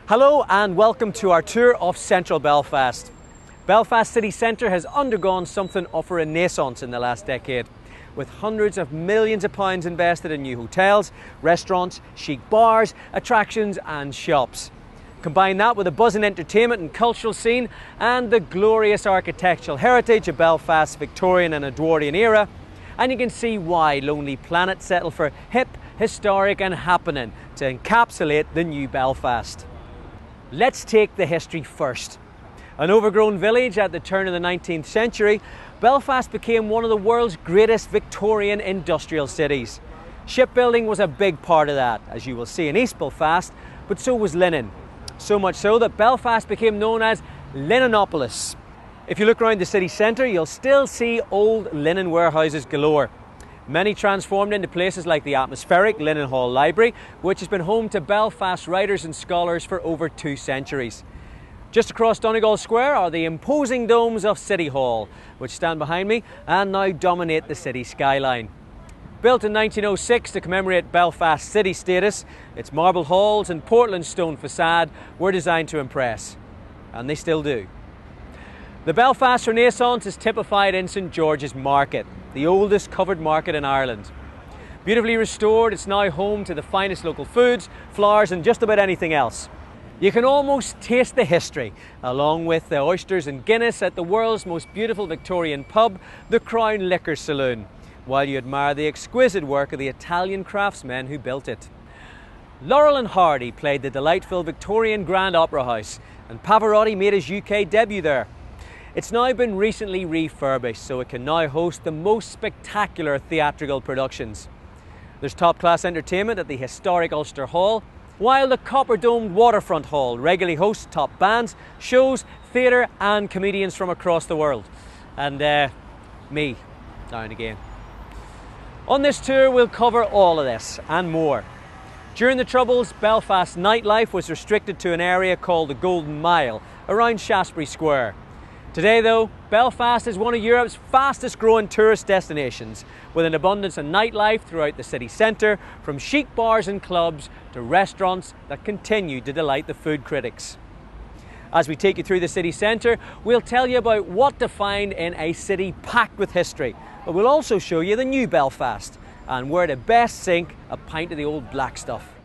Hello and welcome to our tour of central Belfast. Belfast City Centre has undergone something of a renaissance in the last decade, with hundreds of millions of pounds invested in new hotels, restaurants, chic bars, attractions and shops. Combine that with a buzzing entertainment and cultural scene and the glorious architectural heritage of Belfast's Victorian and Edwardian era, and you can see why Lonely Planet settled for hip, historic and happening to encapsulate the new Belfast. Let's take the history first. An overgrown village at the turn of the 19th century, Belfast became one of the world's greatest Victorian industrial cities. Shipbuilding was a big part of that, as you will see in East Belfast, but so was linen. So much so that Belfast became known as Linenopolis. If you look around the city centre, you'll still see old linen warehouses galore. Many transformed into places like the atmospheric Linen Hall Library, which has been home to Belfast writers and scholars for over 2 centuries. Just across Donegal Square are the imposing domes of City Hall, which stand behind me and now dominate the city skyline. Built in 1906 to commemorate Belfast's city status, its marble halls and Portland stone facade were designed to impress, and they still do. The Belfast Renaissance is typified in St George's Market, the oldest covered market in Ireland. Beautifully restored, it's now home to the finest local foods, flowers and just about anything else. You can almost taste the history, along with the oysters and Guinness at the world's most beautiful Victorian pub, the Crown Liquor Saloon, while you admire the exquisite work of the Italian craftsmen who built it. Laurel and Hardy played the delightful Victorian Grand Opera House, and Pavarotti made his UK debut there. It's now been recently refurbished, so it can now host the most spectacular theatrical productions. There's top-class entertainment at the historic Ulster Hall, while the copper-domed Waterfront Hall regularly hosts top bands, shows, theatre and comedians from across the world. And me, now and again. On this tour we'll cover all of this and more. During the Troubles, Belfast nightlife was restricted to an area called the Golden Mile, around Shaftesbury Square. Today though, Belfast is one of Europe's fastest growing tourist destinations, with an abundance of nightlife throughout the city centre, from chic bars and clubs to restaurants that continue to delight the food critics. As we take you through the city centre, we'll tell you about what to find in a city packed with history, but we'll also show you the new Belfast and where to best sink a pint of the old black stuff.